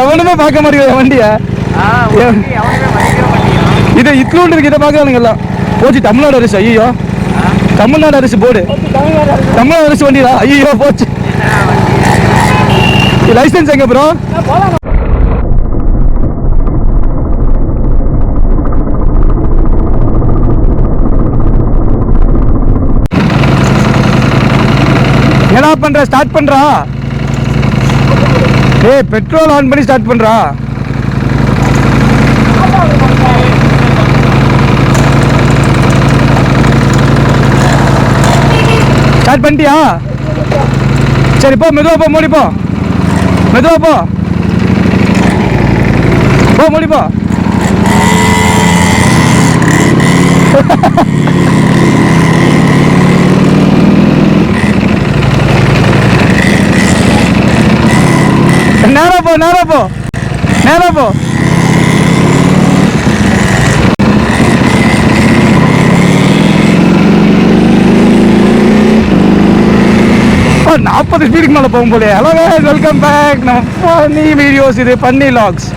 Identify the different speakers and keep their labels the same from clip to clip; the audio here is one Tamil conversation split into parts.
Speaker 1: எவனுமே பார்க்க மாட்டேங்குது வண்டிய. இது இட்லூண்டு இருக்கு, இதை பார்க்கறானுங்க எல்லாம். போச்சு தமிழ்நாடு அரசு. ஐயோ, தமிழ்நாடு அரசு போர்டு. தமிழ்நாடு அரசு வண்டியா? ஐயோ போச்சு. லைசன்ஸ் எங்க ப்ரோ? என்ன பண்ற? ஸ்டார்ட் பண்றா. ஏய், பெட்ரோல் ஆன் பண்ணி ஸ்டார்ட் பண்றா. ஸ்டார்ட் பண்ணிட்டியா? சரி போ, மெதுவா போ, மூடி போ, மெதுவா போ, போ மூடி போ. நேரா போ, நேரா போ, நேரா போ. இப்போ 40 ஸ்பீடுக்கு மேலே போகும் போலே. Hello guys, welcome back. நம்ம ஃபன்னி வீடியோஸ், இது ஃபன்னி லாக்ஸ்.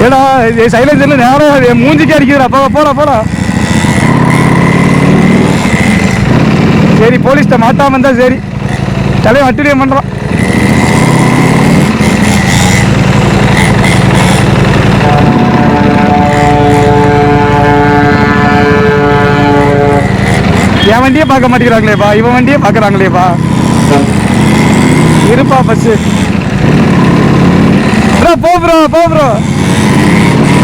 Speaker 1: ஏடா சைலன்சர்ல நேரம் மூஞ்சிக்கு அடிக்குதுடா. போடா போடா. சரி, போலீஸ்ட்ட மாட்டாம இருந்தா சரி. தலைவன் அட்டுடியம் பண்றான். என் வண்டியே பார்க்க மாட்டேங்கிறாங்களேப்பா, இவன் வண்டியே பார்க்குறாங்களேப்பா. இருப்பா பஸ்ஸு. ப்ரோ போ ப்ரோ, போ ப்ரோ.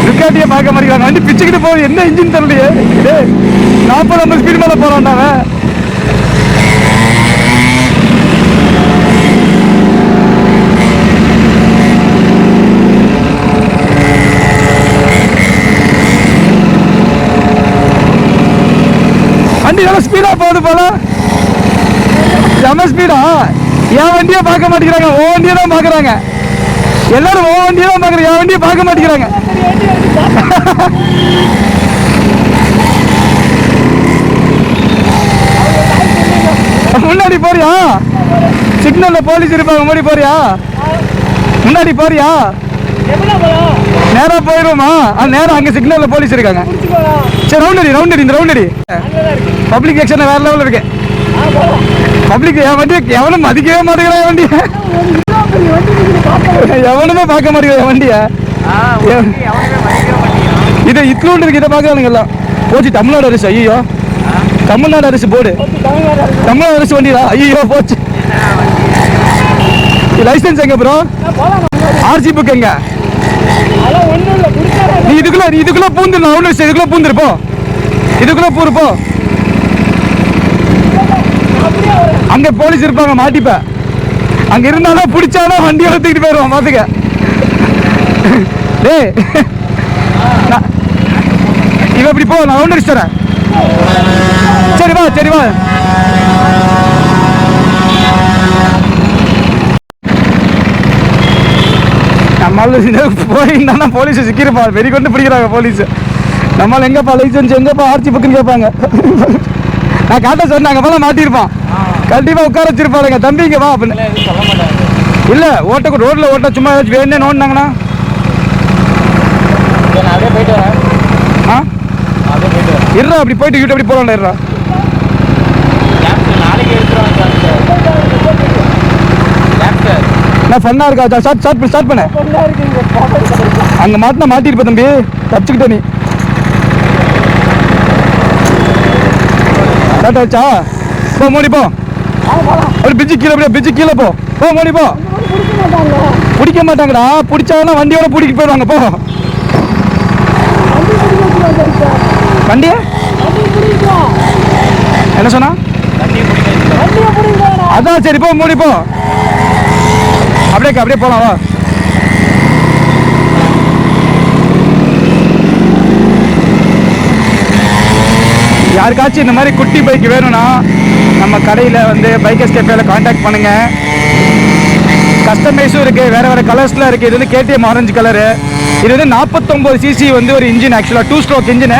Speaker 1: ரிக்கார்டியே பார்க்க மாட்டேங்கிறாங்க. வண்டி பிச்சுக்கிட்டு போகுது. என்ன இன்ஜின் தரலையே. 40-50 ஸ்பீடு மேலே போகிறான்டாவ. வண்டி நல்லா ஸ்பீடா போகுது போல. செம ஸ்பீடா. என் வண்டியை பார்க்க மாட்டேங்கிறாங்க, ஓ வண்டியை தான் பார்க்குறாங்க. எல்லாரும் ஓ வண்டியை தான் பார்க்குறாங்க, என் வண்டியை பார்க்க மாட்டேங்கிறாங்க. முன்னாடி போறியா? சிக்னல்ல போலீஸ் இருப்பாங்க, முன்னாடி போறியா? முன்னாடி போறியா? நேரா போயிருவோமா? நேரம் அங்க சிக்னல்ல போலீஸ் இருக்காங்க. சரி, ரவுண்ட் அடி. பப்ளிக் ஆக்ஷன் வேற லெவல் இருக்கு. பப்ளிக் என் வண்டி எவனும் மதிக்கவே மாட்டேங்கிறான். என் வண்டிய எவனுமே பார்க்க மாட்டேங்கிறான். வண்டிய இது இட்லூண்டு இருக்கு, இதை பார்க்கறானுங்க எல்லாம். போச்சு தமிழ்நாடு அரசு. ஐயோ, தமிழ்நாடு அரசு போர்டு. தமிழ்நாடு அரசு வண்டியா? ஐயோ போச்சு. லைசன்ஸ் எங்க ப்ரோ? ஆர்சி புக் எங்க? நீ இதுக்குள்ள பூந்துரு. இதுக்குள்ள பூந்துருப்போ, இதுக்குள்ள பூருப்போ. அங்க போலீஸ் இருப்பாங்க, மாட்டிப்ப. அங்க இருந்தாலும் பிடிச்சாலும் வண்டியை எடுத்துக்கிட்டு போயிடுவான். பாத்துக்க. டேய், இவ இப்படி போ, நான் ரவுண்ட் அடிச்சுறேன். சரி வா, சரி வா. நம்மளால போயிருந்தா போலீஸ் சிக்கிருப்பா. வெறி கொண்டு பிடிக்கிறாங்க போலீஸ். நம்மளால எங்கப்பா லைசன்ஸ், எங்கப்பா ஆர்சி புக்குன்னு கேட்பாங்க. நான் காட்ட சொன்னாங்க போல மாட்டிருப்பான். கண்டிப்பா உட்கார வச்சிருப்பாருங்க. தம்பிங்க வா அப்படின்னு. இல்ல ஓட்ட ரோட்ல ஓட்ட சும்மா ஏதாச்சும் வேணே நோண்டாங்கன்னா இருறா. அப்படி போயிட்டு கிட்ட அப்படி போறான்டா. இருறா. நான் ஃபன்னா இருக்கா? ஸ்டார்ட் பண்ண. அங்க மாட்டினா மாட்டிருப்ப தம்பி. தப்பிச்சுக்கிட்ட நீ. ஸ்டார்ட் ஆச்சா? போ மோடி போ. ஒரு பிரிட்ஜு கீழே போ. போ மோடி போ. பிடிக்க மாட்டாங்கடா. பிடிச்சாங்கன்னா வண்டியோட பிடிக்கிட்டு போயிடுவாங்க. போ. வண்டிய என்ன சொன்னா? அதான் சரி, போ மூடி போ. அப்படியே போலாம் வா. யாருக்காச்சும் இந்த மாதிரி குட்டி பைக் வேணும்னா நம்ம கடையில் வந்து பைக்கர்ஸ் கேஃபேல கான்டாக்ட் பண்ணுங்க. கஸ்டமைஸும் இருக்குது, வேறு கலர்ஸில் இருக்குது. இது வந்து KTM ஆரஞ்சு கலரு. இது வந்து 49cc வந்து ஒரு இன்ஜின். ஆக்சுவலாக 2 ஸ்ட்ரோக் இன்ஜினு.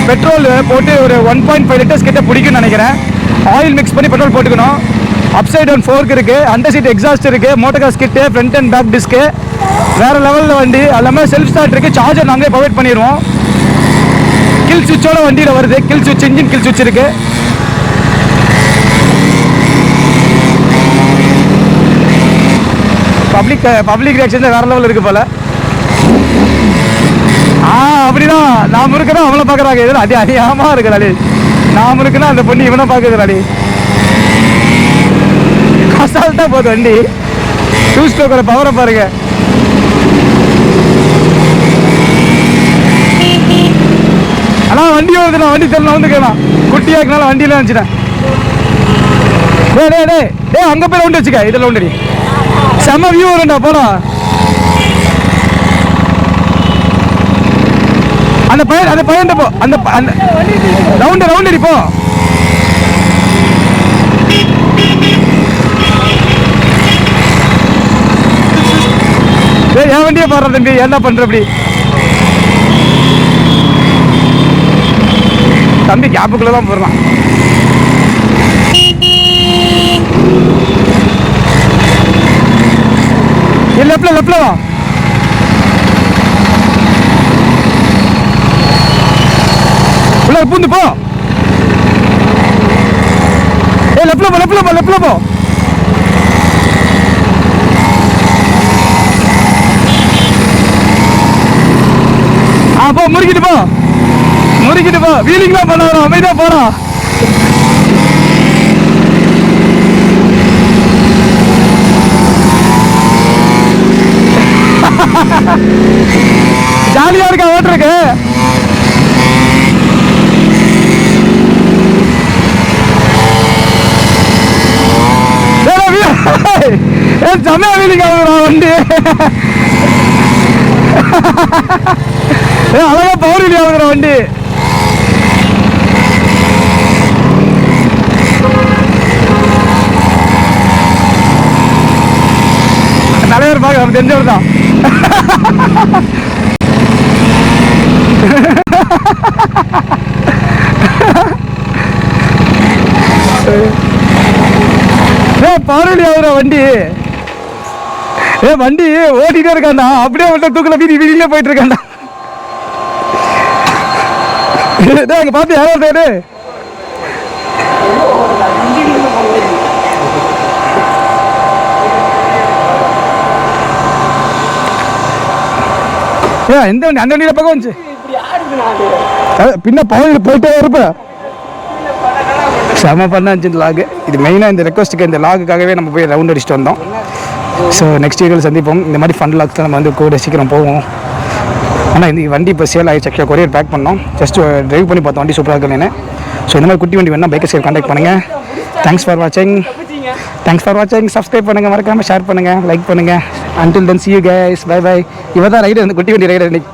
Speaker 1: பெட்ரோல் போட்டு ஒரு 1.5 லிட்டர்ஸ் கிட்ட பிடிக்கும்னு நினைக்கிறேன். ஆயில் மிக்ஸ் பண்ணி பெட்ரோல் போட்டுக்கணும். அப்சைட் டவுன் ஃபோர்க் இருக்குது, அண்டர் சீட் எக்ஸாஸ்ட் இருக்குது, motor gas kit, front and back disc, வேறு லெவலில் வண்டி. எல்லாமே செல்ஃப் ஸ்டார்ட் இருக்குது, சார்ஜர் நாங்களே ப்ரொவைட் பண்ணிடுவோம். கில் சுவிட்சோட வண்டியில் வருது, கில் சுவிட்ச், இன்ஜின் கில் சுவிட்ச் இருக்குது. பப்ளிக் ரியாக்ஷன் வேறு லெவலில் இருக்குது போல். அப்படிதான் நாம் இருக்கிறோம் அவளை பார்க்குறாங்க. இதில் அதிகமாக இருக்கிறாளே, நாம் இருக்குன்னா அந்த பொண்ணு இவனை பார்க்குறாளே. அசால்ட்டாக போகுது வண்டி. 2 ஸ்ட்ரோக்கோட பவரை பாருங்க. ஆனால் வண்டி வருது, நான் வண்டி தெரியல வந்துக்கலாம். குட்டியாக இருக்கனால வண்டியில் நினச்சிட்டேன். டே அங்கே போய் ரவுண்டு வச்சுக்க, இதில் ரவுண்டு செம்ம வியூ வரும்டா போலாம். அந்த பையன் போ, அந்த ரவுண்டு போ. என் வண்டியை பாடுற தம்பி, என்ன பண்ற அப்படி தம்பி? கேப்புக்குள்ள தான் போடுறான். லெப்ட்ல வா. உள்ள பூந்து போ. லெப்ட்ல போ. போ, முறுக்கிட்டு போ. வீலிங்லாம் பண்ண வரும், அமைதியா போறான். ஜாலியா இருக்கா ஓட்டுறக்கு. செம்மையா வீலிங் ஆகுறா வண்டி. அழகா பவர் வீலி ஆகுற வண்டி. தலைவர் பார்க்க நம்ம தெரிஞ்சவர் தான். பவர்வெளி ஆகுற வண்டி. வண்டி ஓட்டிட்டே இருக்காண்டா, அப்படியே விட்ட தூக்கல வீதியிலே போயிட்டு இருக்காண்டா. அங்க பார்த்து யாரும் தேடு. எந்த வண்டி? அந்த வண்டியில பக்கம் வந்துச்சு. பின்ன பவர் போயிட்டே இருப்ப. செம பண்ணாச்சு இந்த லாகு. இது மெயினாக இந்த ரெக்வஸ்ட்டுக்கு, இந்த லாகுக்காகவே நம்ம போய் ரவுண்ட் அடிச்சுட்டு வந்தோம். ஸோ நெக்ஸ்ட் வீடியோவில் சந்திப்போம். இந்த மாதிரி ஃபன் லாக்ஸ் தான் நம்ம வந்து கூட சீக்கிரம் போவோம். ஆனால் இந்த வண்டி இப்போ சேல் ஆகிடுச்சு. ஆக்சுவலாக கொரியர் பேக் பண்ணோம். ஜஸ்ட் ட்ரைவ் பண்ணி பார்த்தோம், வண்டி சூப்பராக இருக்குன்னு. ஸோ இந்த மாதிரி குட்டி வண்டி வேணால் பைக்கை சேல் கான்டாக்ட் பண்ணுங்கள். தேங்க்ஸ் ஃபார் வாட்சிங். சப்ஸ்கிரைப் பண்ணுங்கள், மறக்காமல் ஷேர் பண்ணுங்கள், லைக் பண்ணுங்கள். Until then, see you guys. Bye. இவ தான் ரைடர், குட்டி வண்டி ரைடர் இன்னைக்கு.